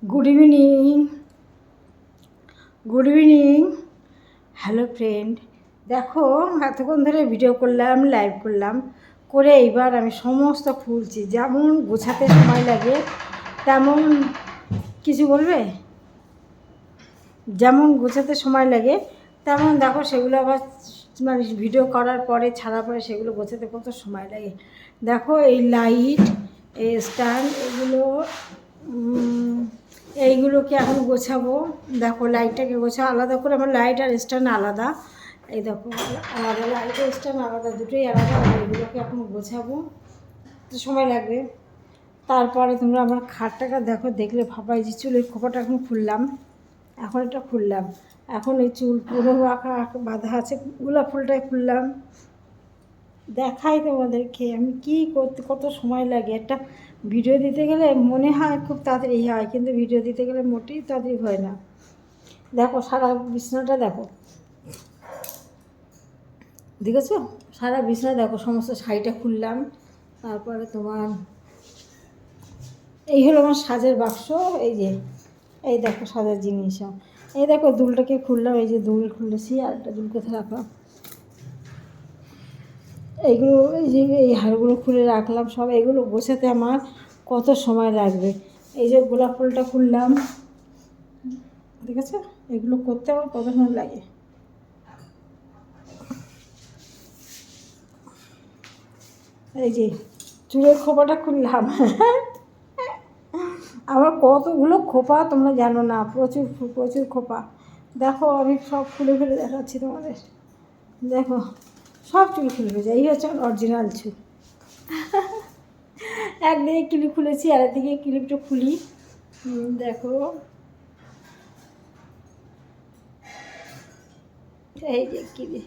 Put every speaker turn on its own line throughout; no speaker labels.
Good evening, good evening. Hello friend, দেখো এতক্ষণ ধরে ভিডিও করলাম, লাইভ করলাম, করে এইবার আমি সমস্ত খুলছি। যেমন গোছাতে সময় লাগে তেমন কিছু বলবে, যেমন গোছাতে সময় লাগে তেমন দেখো সেগুলো আবার মানে ভিডিও করার পরে ছাড়ার পরে সেগুলো গোছাতে কত সময় লাগে। দেখো এই লাইট, এই স্ট্যান্ড, এইগুলোকে এখন গোছাবো। দেখো লাইটটাকে গোছাবো আলাদা করে, আমার লাইট আর স্ট্যান্ড আলাদা। এই দেখো আলাদা লাইট আর স্ট্যান্ড আলাদা, দুটোই আলাদা। এইগুলোকে এখন গোছাবো, সময় লাগবে। তারপরে তোমরা আমার খাটটাটা দেখো, দেখলে ভাবাই যে চুলের খোপাটা এখন খুললাম, এখন এটা খুললাম। এখন এই চুল পুরো আঁকা বাঁধা আছে, গোলাপ ফুলটাই খুললাম। দেখাই তোমাদেরকে আমি কি করতে কত সময় লাগে। একটা ভিডিও দিতে গেলে মনে হয় খুব তাড়াতাড়ি হয়, কিন্তু ভিডিও দিতে গেলে মোটেই তাড়াতাড়ি হয় না। দেখো সারা বিছানাটা দেখো, দেখেছো সারা বিছানা দেখো, সমস্ত শাড়িটা খুললাম। তারপরে তোমার এই হলো আমার সাজের বাক্স। এই যে এই দেখো সাজার জিনিস, এই দেখো দুলটাকে খুললাম, এই যে দুল খুলেছি, আর একটা দুল কোথায় রাখলাম, এইগুলো এই যে এই হাড়গুলো খুলে রাখলাম সব। এগুলো গোছাতে আমার কত সময় লাগবে। এই যে গোলাপ ফুলটা খুললাম, ঠিক আছে, এগুলো করতে আমার কত সময় লাগে। এই যে চুলের খোপাটা খুললাম আমার কতগুলো খোপা তোমরা জানো না, প্রচুর প্রচুর খোপা। দেখো আমি সব খুলে ফেলে দেখাচ্ছি তোমাদের। দেখো সব চুল খুলে ফেলে, এই হচ্ছে অরিজিনাল চুল একদিকে ক্লিপ খুলেছি, আর একদিকে ক্লিপটা খুলি। দেখো এই যে ক্লিপ,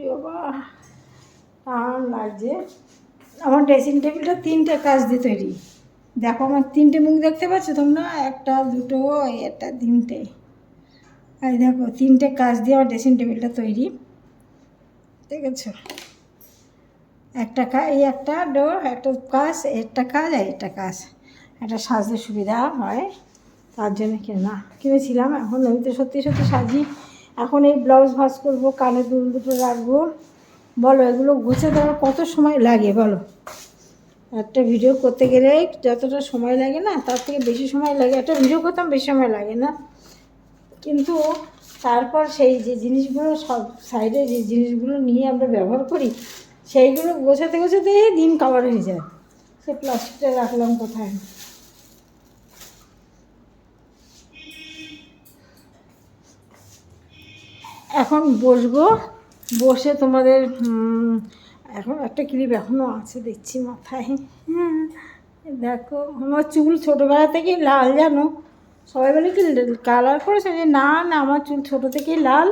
বাবা টান লাগছে। আমার ড্রেসিং টেবিলটা 3টে কাজ দিয়ে তৈরি। দেখো আমার 3টে মুখ দেখতে পাচ্ছ তোমরা, একটা দুটো একটা 3টে। আর দেখো 3টে কাজ দিয়ে আমার ড্রেসিং টেবিলটা তৈরি, ঠিক আছে। একটা এই একটা ডোর, একটা কাজ, একটা কাজ আর একটা কাজ, একটা সাজতে সুবিধা হয় তার জন্য কিনেছিলাম। এখন আমি তো সত্যি সত্যি সাজি। এখন এই ব্লাউজ ভাঁজ করবো, কানের দুল দুটো রাখবো। বলো এগুলো গুছে দেওয়ার কত সময় লাগে বলো। একটা ভিডিও করতে গেলে যতটা সময় লাগে না, তার থেকে বেশি সময় লাগে। একটা ভিডিও করতাম বেশি সময় লাগে না, কিন্তু তারপর সেই যে জিনিসগুলো সব সাইডে যে জিনিসগুলো নিয়ে আমরা ব্যবহার করি, সেইগুলো গোছাতে গোছাতে দিন কাভার হয়ে যায়। সে প্লাস্টিকটা রাখলাম কোথায়। এখন বসবো, বসে তোমাদের এখন একটা ক্লিপ এখনও আছে দেখছি মাথায়। দেখো আমার চুল ছোটোবেলা থেকেই লাল, জানো। সবাই বলে কি কালার করেছে, যে না না আমার চুল ছোটো থেকেই লাল।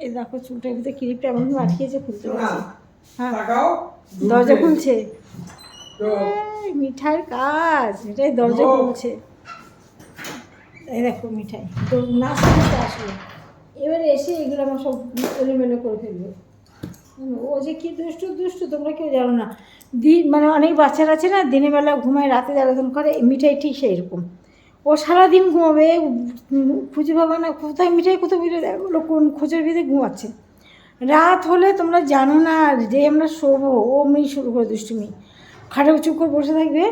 এই দেখো চুলটার ভিতরে ক্লিপটা এমন আটকেছে, খুলতে পারছি। হ্যাঁ দরজা খুলছে, মিঠাইয়ের কাজ, মিঠাই দরজা খুলছে। এই দেখো মিঠাই তো নাচতে আসলো, এবারে এসে এগুলো আমার সব এলোমেলো করে ফেলবে। ও যে কি দুষ্টু দুষ্টু তোমরা কেউ জানো না। মানে অনেক বাচ্চারা আছে না, দিনের বেলা ঘুমায়, রাতে জ্বালাতন করে। মিঠাই ঠিক সেই রকম, ও সারাদিন ঘুমাবে, খুঁজে পাবে না কোথায় মিঠাই, কোথায় মিঠাই, ওগুলো কোন খোঁজের ভিতরে ঘুমাচ্ছে। রাত হলে তোমরা জানো না, যে আমরা শোবো অমনি শুরু করে দুষ্টুমি। খাটে চুপ করে বসে থাকবে,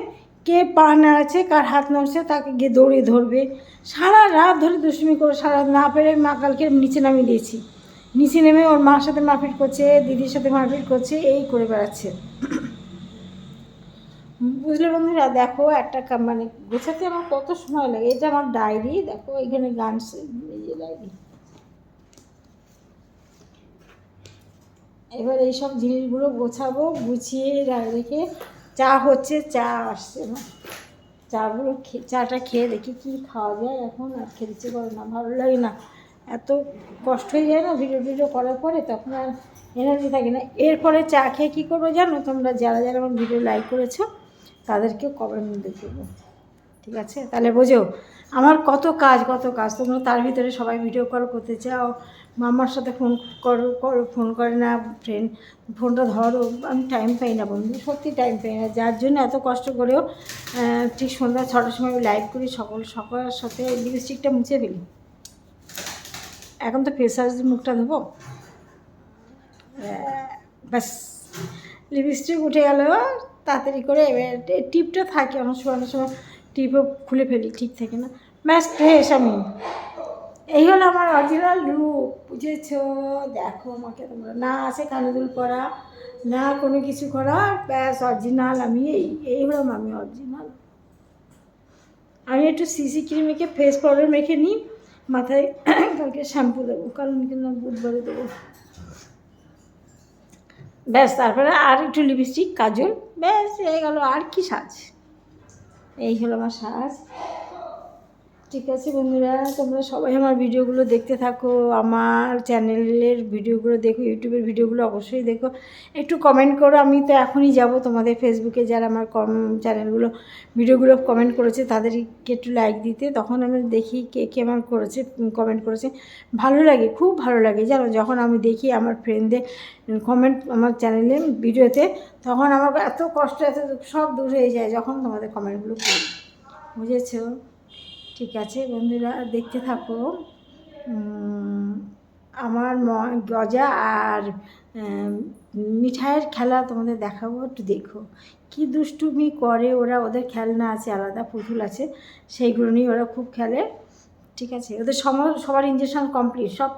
কে পা নাড়াচ্ছে, কার হাত নাড়ছে তাকে গিয়ে দৌড়িয়ে ধরবে। সারা রাত ধরে দুষ্টুমি করে, সারা না পেরে মা কালকে নিচে নামিয়ে দিয়েছি। নিচে নেমে ওর মার সাথে মারপিট করছে, দিদির সাথে মারপিট করছে, এই করে বেড়াচ্ছে। বুঝলে বন্ধুরা, দেখো একটা মানে গোছাতে আমার কত সময় লাগে। এটা আমার ডায়েরি, দেখো এখানে গান, এই যে ডায়েরি। এবার এইসব জিনিসগুলো গোছাবো, গুছিয়ে রেখে চা হচ্ছে, চা আসছে না, চাগুলো চাটা খেয়ে দেখি কী খাওয়া যায়। এখন আর খেতে ইচ্ছে করে না, ভালো লাগে না, এত কষ্ট হয়ে যায় না ভিডিও করার পরে, তখন আর এনার্জি থাকে না। এরপরে চা খেয়ে কী করবো জানো তোমরা, যারা যারা আমার ভিডিও লাইক করেছো তাদেরকেও কমেন্ট মধ্যে দেবো। ঠিক আছে, তাহলে বোঝো আমার কত কাজ। তোমরা তার ভিতরে সবাই ভিডিও কল করতে চাও, মামার সাথে ফোন করো, ফোন করে না ফ্রেন্ড, ফোনটা ধরো, আমি টাইম পাই না বন্ধু, সত্যি টাইম পাই না, যার জন্য এত কষ্ট করেও ঠিক সন্ধ্যা 6টার সময় আমি লাইভ করি, সকালের সাথে লিপস্টিকটা মুছে ফেলি। এখন তো ফেস ওয়াশ দিয়ে মুখটা ধোবো, ব্যাস লিপস্টিক উঠে গেল তাড়াতাড়ি করে। এবার টিপটা থাকে অনেক সময় টিপও খুলে ফেলি, ঠিক থাকে না, ব্যাস ফ্রেশ আমি। এই হলো আমার অরিজিনাল রূপ, বুঝেছো? দেখো আমাকে তোমরা, না আছে কানদুল পরা, না কোনো কিছু করা, ব্যাস অরিজিনাল আমি। এই হলাম আমি অরিজিনাল। আমি একটু সিসি ক্রিম মেখে ফেস পাউডার মেখে নিই, মাথায় কালকে শ্যাম্পু দেবো, কারণ কিন্তু বুধবারে দেবো, ব্যাস। তারপরে আর একটু লিপস্টিক, কাজল, ব্যাস হয়ে গেল। আর কি সাজ, এই হলো আমার সাজ। ঠিক আছে বন্ধুরা, তোমরা সবাই আমার ভিডিওগুলো দেখতে থাকো, আমার চ্যানেলের ভিডিওগুলো দেখো, ইউটিউবের ভিডিওগুলো অবশ্যই দেখো, একটু কমেন্ট করো। আমি তো এখনই যাব তোমাদের ফেসবুকে, যারা আমার চ্যানেলগুলো ভিডিওগুলো কমেন্ট করেছে তাদেরকে একটু লাইক দিতে, তখন আমি দেখি কে কে আমার করেছে, কমেন্ট করেছে, ভালো লাগে, খুব ভালো লাগে জানো, যখন আমি দেখি আমার ফ্রেন্ডদের কমেন্ট আমার চ্যানেলে ভিডিওতে, তখন আমার এত কষ্ট, এত সব দূর হয়ে যায় যখন তোমাদের কমেন্টগুলো পড়ি, বুঝেছো? ঠিক আছে বন্ধুরা, দেখতে থাকো। আমার গজা আর মিঠাইয়ের খেলা তোমাদের দেখাবো, একটু দেখো কি দুষ্টুমি করে ওরা। ওদের খেলনা আছে আলাদা, পুতুল আছে, সেইগুলো নিয়ে ওরা খুব খেলে। ঠিক আছে, ওদের সবার ইঞ্জেকশন কমপ্লিট, সব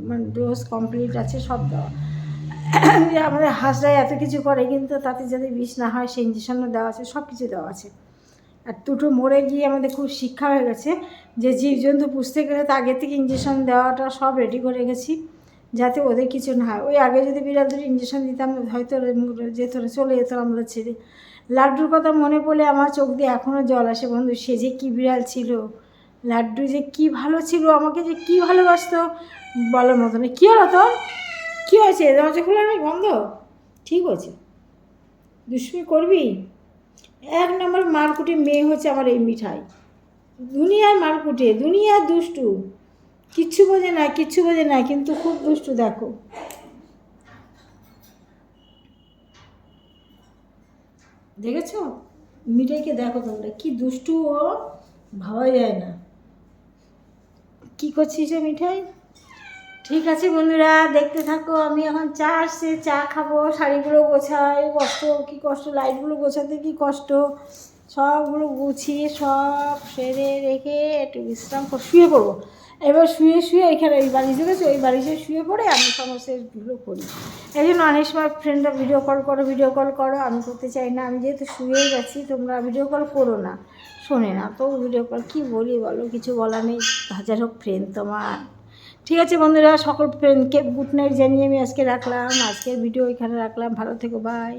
মানে ডোজ কমপ্লিট আছে, সব দেওয়া। আমাদের হাঁসরাই এত কিছু করে, কিন্তু তাতে যাতে বিষ না হয় সেই ইঞ্জেকশনও দেওয়া আছে, সব কিছু দেওয়া আছে। আর দুটো মরে গিয়ে আমাদের খুব শিক্ষা হয়ে গেছে যে জীবজন্তু পুষতে গেলে তো আগে থেকে ইঞ্জেকশন দেওয়াটা সব রেডি করে গেছি, যাতে ওদের কিছু না হয়। ওই আগে যদি বিড়াল দুটো ইঞ্জেকশন দিতাম হয়তো যেত, চলে যেত আমরা ছেড়ে। লাড্ডুর কথা মনে পড়লে আমার চোখ দিয়ে এখনও জল আসে বন্ধু, সে যে কী বিড়াল ছিল, লাড্ডু যে কী ভালো ছিল, আমাকে যে কী ভালোবাসতো বলার মতো না। কী হলো তোর, কী হয়েছে, দরজা খোলা নেই, বন্ধ? ঠিক আছে, দুষ্টুমি করবি? 1 নম্বর মারকুটে মেয়ে হচ্ছে আমার এই মিঠাই, দুনিয়ার মারকুটে, দুনিয়ার দুষ্টু, কিচ্ছু বোঝে না, কিন্তু খুব দুষ্টু। দেখো দেখেছো মিঠাইকে, দেখো তোমরা কি দুষ্টু ও, ভাবা যায় না। কি করছিস মিঠাই? ঠিক আছে বন্ধুরা, দেখতে থাকো। আমি এখন চা আসছে, চা খাবো, শাড়িগুলো গোছাই, কি কষ্ট, লাইটগুলো গোছাতে কি কষ্ট, সবগুলো গুছিয়ে সব সেরে রেখে একটু বিশ্রাম করে শুয়ে পড়বো। এবার শুয়ে এখানে এই বাড়ি দেখেছো, এই বাড়িতে শুয়ে পড়ে আমি সমস্ত এগুলো করি। এই জন্য অনেক সময় ফ্রেন্ডরা ভিডিও কল করো, আমি করতে চাই না, আমি যেহেতু শুয়েই গেছি, তোমরা ভিডিও কল করো না, শোনে না তো ভিডিও কল, কী বলি বলো, কিছু বলার নেই, হাজার হোক ফ্রেন্ড তোমার। ঠিক আছে বন্ধুরা, সকল ফ্রেন্ডকে গুড নাইট জানিয়ে আমি আজকে রাখলাম, আজকের ভিডিও এখানে রাখলাম, ভালো থেকো, বাই।